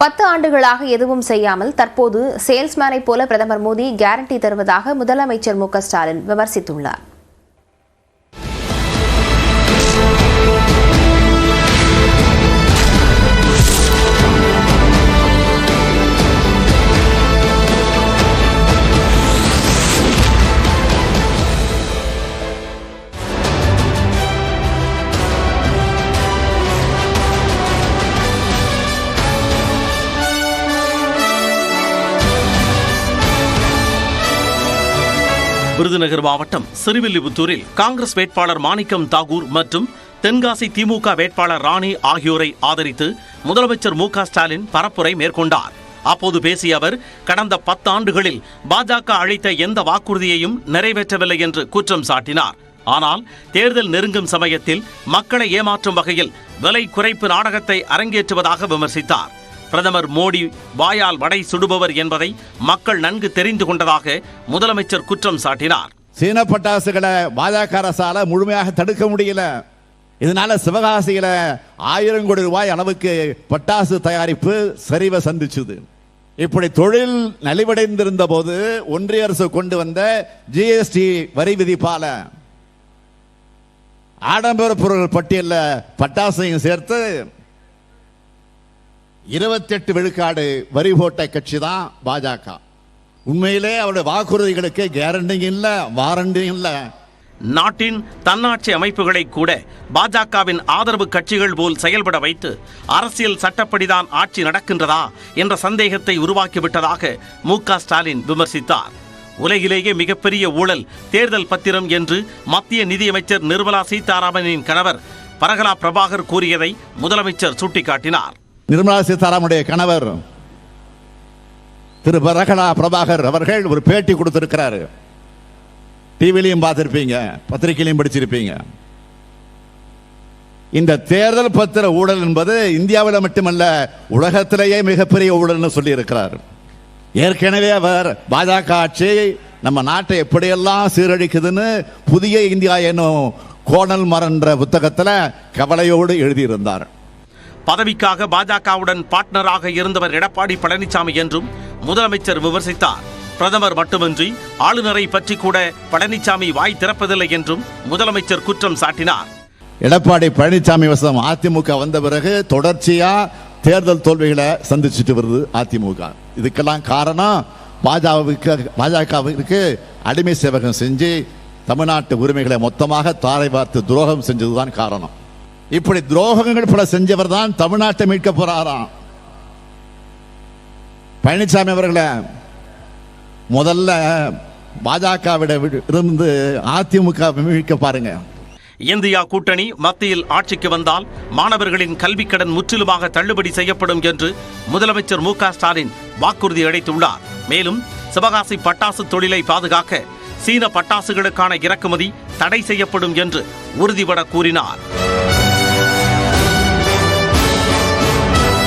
10 ஆண்டுகளாக எதுவும் செய்யாமல் தற்போது சேல்ஸ்மேனை போல பிரதமர் மோடி கேரண்டி தருவதாக முதலமைச்சர் மு.க. ஸ்டாலின் விமர்சித்துள்ளார். விருதுநகர் மாவட்டம் சிறுவில்லிபுத்தூரில் காங்கிரஸ் வேட்பாளர் மாணிக்கம் தாகூர் மற்றும் தென்காசி திமுக வேட்பாளர் ராணி ஆகியோரை ஆதரித்து முதலமைச்சர் மு.க. ஸ்டாலின் பரப்புரை மேற்கொண்டார். அப்போது பேசிய அவர், கடந்த 10 ஆண்டுகளில் பாஜக அளித்த எந்த வாக்குறுதியையும் நிறைவேற்றவில்லை என்று குற்றம் சாட்டினார். ஆனால் தேர்தல் நெருங்கும் சமயத்தில் மக்களை ஏமாற்றும் வகையில் விலை குறைப்பு நாடகத்தை அரங்கேற்றுவதாக விமர்சித்தார். பிரதமர் மோடி வாயால் வடை சுடுபவர் என்பதை மக்கள் நன்கு தெரிந்து கொண்டதாக முதலமைச்சர் குற்றம் சாட்டினார். சீன பட்டாசுகளை பாஜக அரசால முழுமையாக தடுக்க முடியல. இதனால சிவகாசியில 1000 கோடி ரூபாய் அளவுக்கு பட்டாசு தயாரிப்பு சரிவை சந்திச்சது. இப்படி தொழில் நலிவடைந்திருந்த போது ஒன்றிய அரசு கொண்டு வந்த ஜிஎஸ்டி வரி விதிப்பால ஆடம்பர பொருட்கள் பட்டியலில் பட்டாசையும் சேர்த்து 28 விழுக்காடு வரி போட்ட கட்சி தான் பாஜக. உண்மையிலே அவருடைய வாக்குறுதிகளுக்கு கேரண்டியும் இல்ல, வாரண்டியும் இல்ல. நாட்டின் தன்னாட்சி அமைப்புகளை கூட பாஜகவின் ஆதரவு கட்சிகள் போல் செயல்பட வைத்து அரசியல் சட்டப்படிதான் ஆட்சி நடக்கின்றதா என்ற சந்தேகத்தை உருவாக்கிவிட்டதாக மு.க. ஸ்டாலின் விமர்சித்தார். உலகிலேயே மிகப்பெரிய ஊழல் தேர்தல் பத்திரம் என்று மத்திய நிதியமைச்சர் நிர்மலா சீதாராமனின் கணவர் பரகலா பிரபாகர் கூறியதை முதலமைச்சர் சுட்டிக்காட்டினார். நிர்மலா சீதாராமனுடைய கணவர் திரு பரகலா பிரபாகர் அவர்கள் ஒரு பேட்டி கொடுத்திருக்கிறார். டிவிலையும் பார்த்திருப்பீங்க, பத்திரிகையிலையும் படிச்சிருப்பீங்க. இந்த தேர்தல் பத்திர ஊழல் என்பது இந்தியாவில் மட்டுமல்ல, உலகத்திலேயே மிகப்பெரிய ஊழல்னு சொல்லி இருக்கிறார். ஏற்கனவே அவர் பாஜக ஆட்சி நம்ம நாட்டை எப்படியெல்லாம் சீரழிக்குதுன்னு புதிய இந்தியா என்னும் கோணல் மரன்ற புத்தகத்தில் கவலையோடு எழுதியிருந்தார். பதவிக்காக பாஜகவுடன் பார்ட்னராக இருந்தவர் எடப்பாடி பழனிசாமி என்றும் முதலமைச்சர் விமர்சித்தார். பிரதமர் மட்டுமின்றி ஆளுநரை பற்றி கூட பழனிசாமி வாய் திறப்பதில்லை என்றும் முதலமைச்சர் குற்றம் சாட்டினார். எடப்பாடி பழனிசாமி வசம் அதிமுக வந்த பிறகு தொடர்ச்சியா தேர்தல் தோல்விகளை சந்திச்சுட்டு வருது அதிமுக. இதுக்கெல்லாம் காரணம் பாஜகவிற்கு அடிமை சேவகம் செஞ்சு தமிழ்நாட்டு உரிமைகளை மொத்தமாக தாரை வார்த்து துரோகம் செஞ்சதுதான் காரணம். இப்படி துரோகங்கள் பல செஞ்சவர் தான் தமிழ்நாட்டை மீட்க போறாராம். பழனிசாமி அவர்களை முதல்ல பாஜகவிட இருந்து அதிமுக மீட்க பாருங்க. இந்தியா கூட்டணி மத்தியில் ஆட்சிக்கு வந்தால் மாணவர்களின் கல்வி கடன் முற்றிலுமாக தள்ளுபடி செய்யப்படும் என்று முதலமைச்சர் மு.க. ஸ்டாலின் வாக்குறுதி அளித்துள்ளார். மேலும் சிவகாசி பட்டாசு தொழிலை பாதுகாக்க சீன பட்டாசுகளுக்கான இறக்குமதி தடை செய்யப்படும் என்று உறுதிபட கூறினார்.